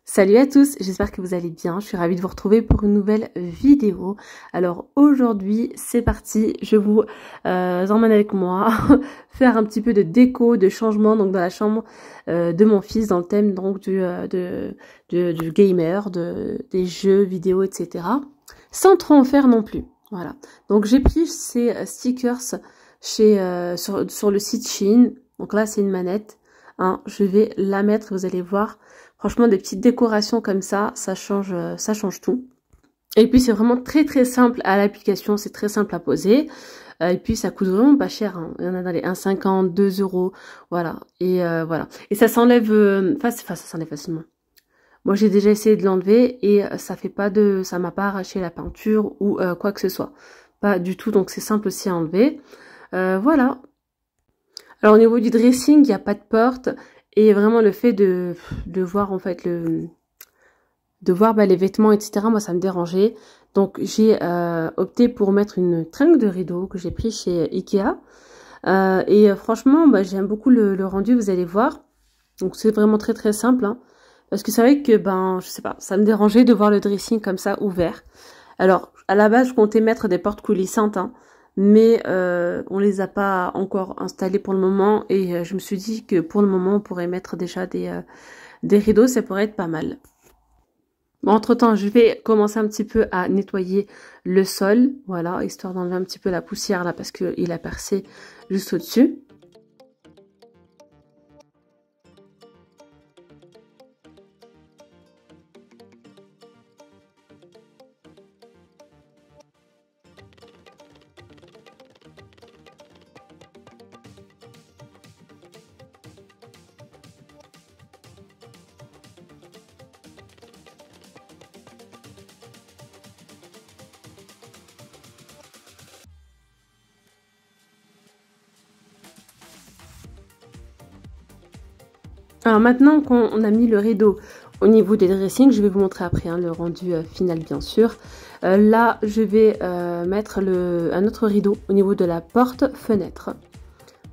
Salut à tous, j'espère que vous allez bien, je suis ravie de vous retrouver pour une nouvelle vidéo. Alors aujourd'hui c'est parti, je vous emmène avec moi faire un petit peu de déco, de changement donc dans la chambre de mon fils dans le thème donc du gamer, des jeux vidéo etc. Sans trop en faire non plus, voilà. Donc j'ai pris ces stickers sur le site Shein, donc là c'est une manette, hein, je vais la mettre, vous allez voir. Franchement, des petites décorations comme ça change tout. Et puis, c'est vraiment très simple à l'application. C'est très simple à poser. Et puis, ça coûte vraiment pas cher. Hein. Il y en a dans les 1,50, 2 €. Voilà. Et voilà. Et ça s'enlève, ça s'enlève facilement. Moi, j'ai déjà essayé de l'enlever et ça m'a pas arraché la peinture ou quoi que ce soit. Pas du tout. Donc, c'est simple aussi à enlever. Voilà. Alors, au niveau du dressing, il n'y a pas de porte. Et vraiment le fait de voir en fait de voir les vêtements etc. Moi ça me dérangeait. Donc j'ai opté pour mettre une tringle de rideau que j'ai pris chez Ikea. Franchement j'aime beaucoup le rendu, vous allez voir. Donc c'est vraiment très simple. Hein, parce que c'est vrai que je sais pas, ça me dérangeait de voir le dressing comme ça ouvert. Alors à la base je comptais mettre des portes coulissantes. Hein, mais on les a pas encore installés pour le moment et je me suis dit que pour le moment on pourrait mettre déjà des rideaux, ça pourrait être pas mal. Bon, entre temps je vais commencer un petit peu à nettoyer le sol, voilà, histoire d'enlever un petit peu la poussière là parce qu'il a percé juste au dessus. Alors maintenant qu'on a mis le rideau au niveau des dressings, je vais vous montrer après hein, le rendu final bien sûr. Là je vais mettre un autre rideau au niveau de la porte-fenêtre.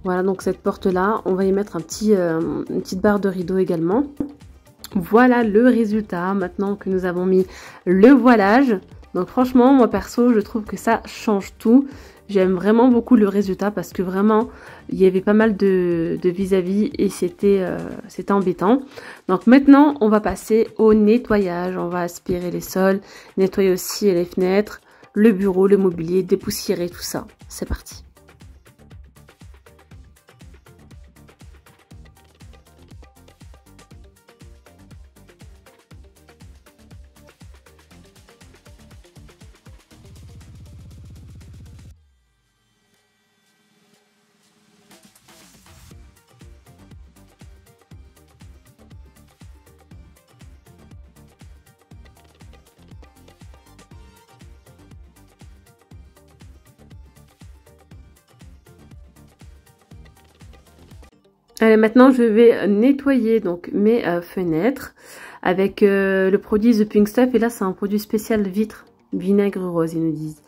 Voilà, donc cette porte là, on va y mettre une petite barre de rideau également. Voilà le résultat maintenant que nous avons mis le voilage. Donc franchement, moi perso, je trouve que ça change tout. J'aime vraiment beaucoup le résultat parce que vraiment, il y avait pas mal de vis-à-vis et c'était embêtant. Donc maintenant, on va passer au nettoyage. On va aspirer les sols, nettoyer aussi les fenêtres, le bureau, le mobilier, dépoussiérer tout ça. C'est parti. Allez, maintenant je vais nettoyer donc mes fenêtres avec le produit The Pink Stuff et là c'est un produit spécial de vitre, vinaigre rose ils nous disent.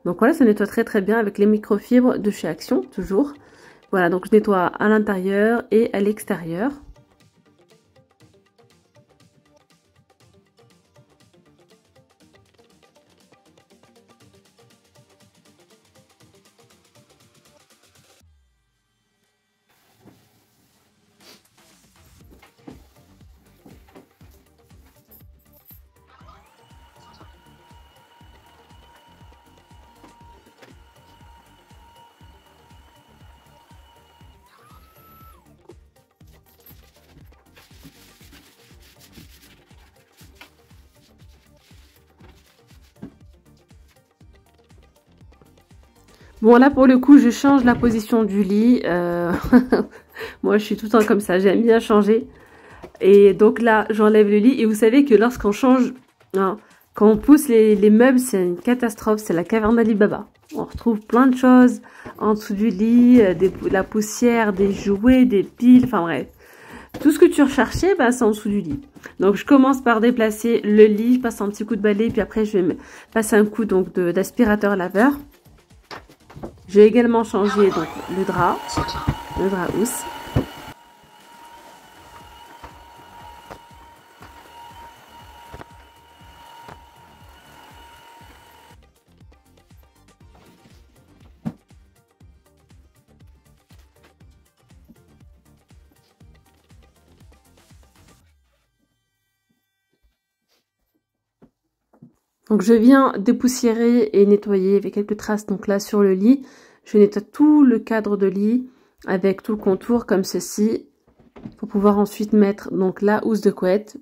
Donc voilà, ça nettoie très bien avec les microfibres de chez Action toujours. Voilà, donc je nettoie à l'intérieur et à l'extérieur. Bon là pour le coup je change la position du lit, moi je suis tout le temps comme ça, j'aime bien changer. Et donc là j'enlève le lit et vous savez que lorsqu'on change, hein, quand on pousse les meubles c'est une catastrophe, c'est la caverne d'Ali Baba. On retrouve plein de choses en dessous du lit, la poussière, des jouets, des piles, enfin bref. Tout ce que tu recherchais, c'est en dessous du lit. Donc je commence par déplacer le lit, je passe un petit coup de balai, puis après je vais passer un coup donc d'aspirateur laveur. J'ai également changé donc le drap housse. Donc je viens dépoussiérer et nettoyer avec quelques traces donc là sur le lit. Je nettoie tout le cadre de lit avec tout le contour comme ceci pour pouvoir ensuite mettre donc la housse de couette.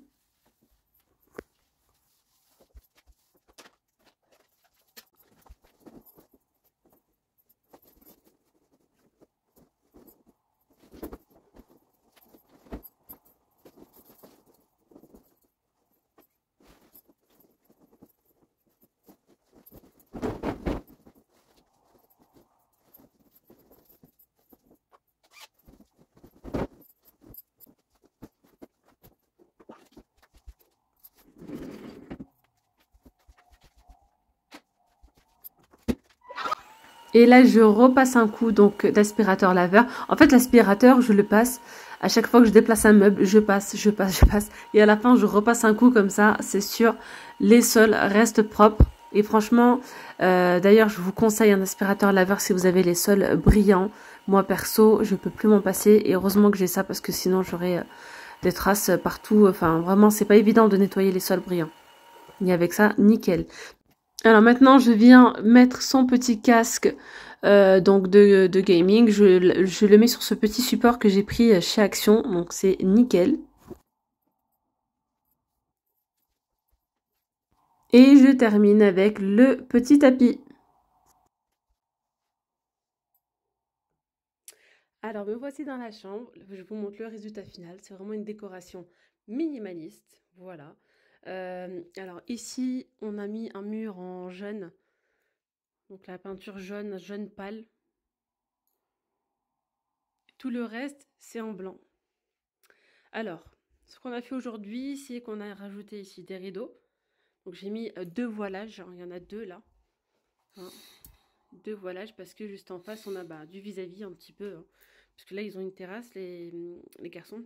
Et là, je repasse un coup donc d'aspirateur laveur. En fait, l'aspirateur, je le passe à chaque fois que je déplace un meuble, je passe. Et à la fin, je repasse un coup comme ça, c'est sûr. Les sols restent propres. Et franchement, d'ailleurs, je vous conseille un aspirateur laveur si vous avez les sols brillants. Moi, perso, je peux plus m'en passer. Et heureusement que j'ai ça parce que sinon, j'aurais des traces partout. Enfin, vraiment, c'est pas évident de nettoyer les sols brillants. Et avec ça, nickel. Alors maintenant, je viens mettre son petit casque donc de gaming. Je le mets sur ce petit support que j'ai pris chez Action, donc c'est nickel. Et je termine avec le petit tapis. Alors me voici dans la chambre, je vous montre le résultat final. C'est vraiment une décoration minimaliste, voilà. Alors ici, on a mis un mur en jaune, donc la peinture jaune, jaune pâle. Tout le reste, c'est en blanc. Alors, ce qu'on a fait aujourd'hui, c'est qu'on a rajouté ici des rideaux. Donc j'ai mis deux voilages, il y en a deux là. Hein, deux voilages parce que juste en face, on a du vis-à-vis un petit peu. Hein, parce que là, ils ont une terrasse, les garçons.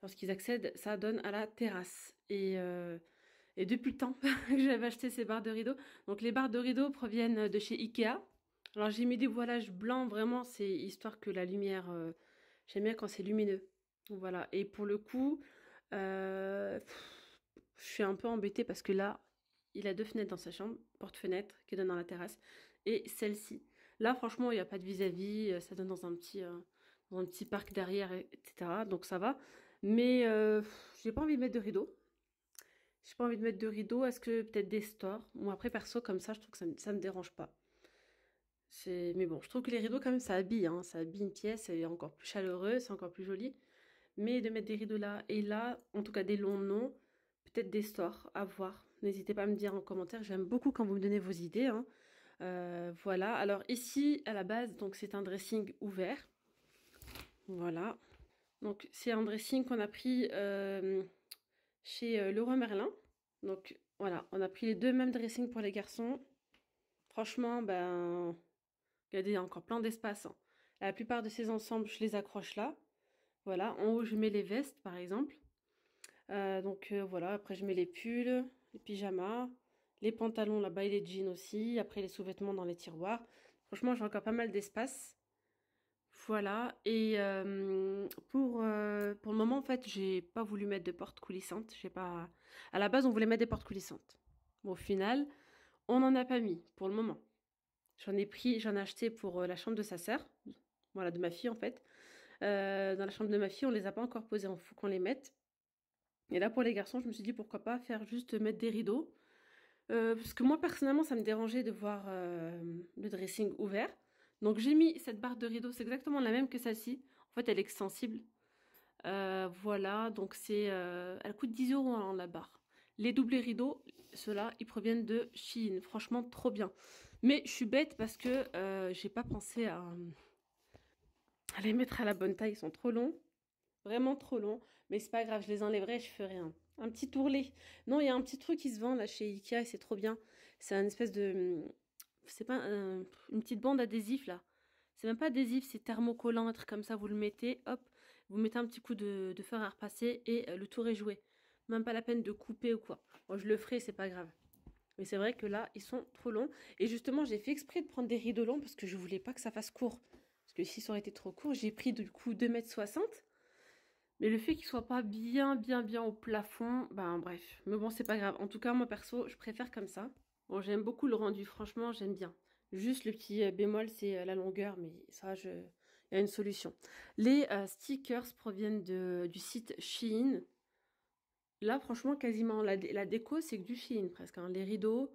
Lorsqu'ils accèdent, ça donne à la terrasse. Et depuis le temps que j'avais acheté ces barres de rideaux. Donc les barres de rideaux proviennent de chez Ikea. Alors j'ai mis des voilages blancs, vraiment, c'est histoire que la lumière... j'aime bien quand c'est lumineux. Voilà, et pour le coup, je suis un peu embêtée parce que là, il a deux fenêtres dans sa chambre, porte-fenêtre qui donne dans la terrasse, et celle-ci. Là, franchement, il n'y a pas de vis-à-vis, ça donne dans un petit parc derrière, etc. Donc ça va. Mais j'ai pas envie de mettre de rideaux. J'ai pas envie de mettre de rideaux. Est-ce que peut-être des stores? Moi, après, perso, comme ça, je trouve que ça me dérange pas. Mais bon, je trouve que les rideaux, quand même, ça habille. Hein. Ça habille une pièce, c'est encore plus chaleureux, c'est encore plus joli. Mais de mettre des rideaux là et là, en tout cas des longs non, peut-être des stores, à voir. N'hésitez pas à me dire en commentaire, j'aime beaucoup quand vous me donnez vos idées. Hein. Voilà, alors ici, à la base, donc c'est un dressing ouvert. Voilà, donc c'est un dressing qu'on a pris chez Leroy Merlin. Donc voilà, on a pris les deux mêmes dressings pour les garçons. Franchement, ben, regardez, il y a encore plein d'espace. Hein. La plupart de ces ensembles, je les accroche là. Voilà, en haut, je mets les vestes, par exemple. Voilà, après je mets les pulls, les pyjamas, les pantalons là-bas et les jeans aussi. Après les sous-vêtements dans les tiroirs. Franchement, j'ai encore pas mal d'espace. Voilà, et pour le moment, en fait, j'ai pas voulu mettre de porte coulissante. J'ai pas... À la base, on voulait mettre des portes coulissantes. Bon, au final, on n'en a pas mis pour le moment. J'en ai acheté pour la chambre de sa sœur, voilà, de ma fille en fait. Dans la chambre de ma fille, on les a pas encore posées, il faut qu'on les mette. Et là, pour les garçons, je me suis dit pourquoi pas faire juste mettre des rideaux. Parce que moi, personnellement, ça me dérangeait de voir le dressing ouvert. Donc, j'ai mis cette barre de rideaux, c'est exactement la même que celle-ci. En fait, elle est extensible. Voilà, donc elle coûte 10 € hein, la barre. Les doublés rideaux, ceux-là, ils proviennent de Shein. Franchement, trop bien. Mais je suis bête parce que j'ai pas pensé à les mettre à la bonne taille. Ils sont trop longs. Vraiment trop longs. Mais c'est pas grave, je les enlèverai et je ferai un petit ourlet. Non, il y a un petit truc qui se vend là chez Ikea et c'est trop bien. C'est un espèce de... C'est pas une petite bande adhésif là. C'est même pas adhésif, c'est thermocollant, un truc comme ça. Vous le mettez, hop, vous mettez un petit coup de fer à repasser et le tour est joué. Même pas la peine de couper ou quoi. Bon, je le ferai, c'est pas grave. Mais c'est vrai que là, ils sont trop longs. Et justement, j'ai fait exprès de prendre des rideaux longs parce que je voulais pas que ça fasse court. Parce que si ça aurait été trop court, j'ai pris du coup 2,60 m. Mais le fait qu'il soit pas bien au plafond, ben bref. Mais bon, c'est pas grave. En tout cas, moi perso, je préfère comme ça. Bon, j'aime beaucoup le rendu, franchement, j'aime bien. Juste le petit bémol, c'est la longueur, mais ça, il y a une solution. Les stickers proviennent du site Shein. Là, franchement, quasiment, la déco, c'est que du Shein, presque, hein. Les rideaux,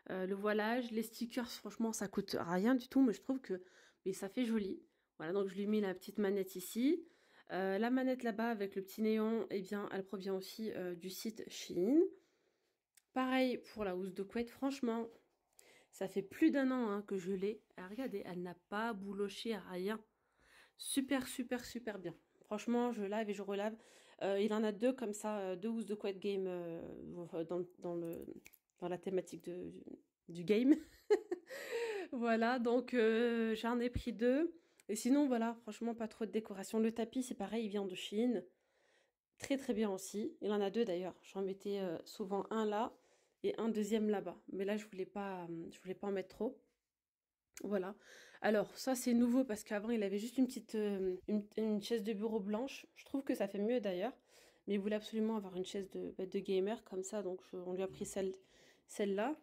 le voilage, les stickers, franchement, ça coûte rien du tout, mais je trouve que mais ça fait joli. Voilà, donc je lui ai mis la petite manette ici. La manette là-bas, avec le petit néon, eh bien, elle provient aussi du site Shein. Pareil pour la housse de couette, franchement, ça fait plus d'un an hein, que je l'ai. Ah, regardez, elle n'a pas bouloché à rien. Super, super, super bien. Franchement, je lave et je relave. Il en a deux comme ça, deux housses de couette game dans la thématique du game. Voilà, donc j'en ai pris deux. Et sinon, voilà, franchement, pas trop de décoration. Le tapis, c'est pareil, il vient de Chine. Très, très bien aussi. Il en a deux d'ailleurs. J'en mettais souvent un là et un deuxième là-bas. Mais là, je voulais pas en mettre trop. Voilà. Alors, ça, c'est nouveau parce qu'avant, il avait juste une petite une chaise de bureau blanche. Je trouve que ça fait mieux d'ailleurs. Mais il voulait absolument avoir une chaise de gamer comme ça. Donc, on lui a pris celle-là.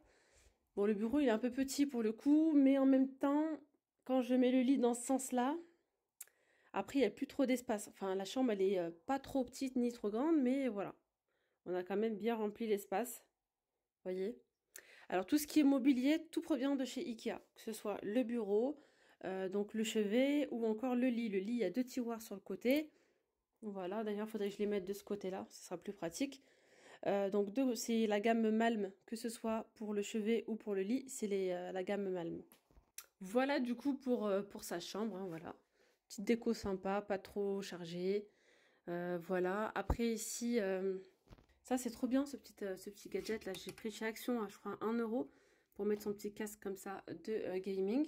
Bon, le bureau, il est un peu petit pour le coup. Mais en même temps, quand je mets le lit dans ce sens-là, après, il n'y a plus trop d'espace. Enfin, la chambre, elle est pas trop petite ni trop grande. Mais voilà. On a quand même bien rempli l'espace. Voyez? Alors tout ce qui est mobilier, tout provient de chez Ikea, que ce soit le bureau, donc le chevet ou encore le lit. Le lit, il y a deux tiroirs sur le côté. Voilà, d'ailleurs, il faudrait que je les mette de ce côté-là, ce sera plus pratique. Donc c'est la gamme Malm, que ce soit pour le chevet ou pour le lit, c'est la gamme Malm. Voilà du coup pour sa chambre, hein, voilà. Petite déco sympa, pas trop chargée. Voilà, après ici... ça, c'est trop bien, ce petit gadget là. J'ai pris chez Action, hein, je crois, 1 euro pour mettre son petit casque comme ça de gaming.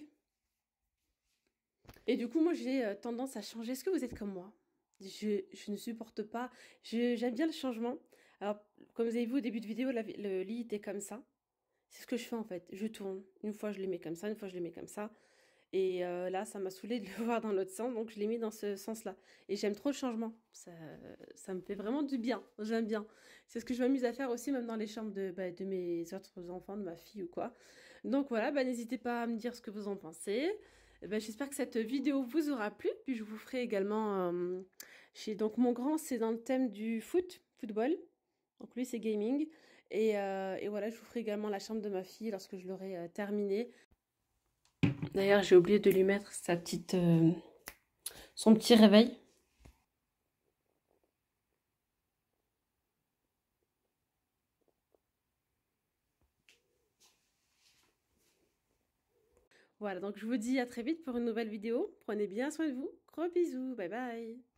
Et du coup, moi, j'ai tendance à changer. Est-ce que vous êtes comme moi? Je ne supporte pas. J'aime bien le changement. Alors, comme vous avez vu au début de vidéo, le lit était comme ça. C'est ce que je fais en fait. Je tourne. Une fois, je les mets comme ça. Une fois, je les mets comme ça. Et là, ça m'a saoulée de le voir dans l'autre sens, donc je l'ai mis dans ce sens-là. Et j'aime trop le changement. Ça me fait vraiment du bien. J'aime bien. C'est ce que je m'amuse à faire aussi, même dans les chambres de mes autres enfants, de ma fille ou quoi. Donc voilà, n'hésitez pas à me dire ce que vous en pensez. J'espère que cette vidéo vous aura plu. Puis je vous ferai également donc mon grand, c'est dans le thème du football. Donc lui, c'est gaming. Et voilà, je vous ferai également la chambre de ma fille lorsque je l'aurai terminée. D'ailleurs, j'ai oublié de lui mettre son petit réveil. Voilà, donc je vous dis à très vite pour une nouvelle vidéo. Prenez bien soin de vous. Gros bisous. Bye bye.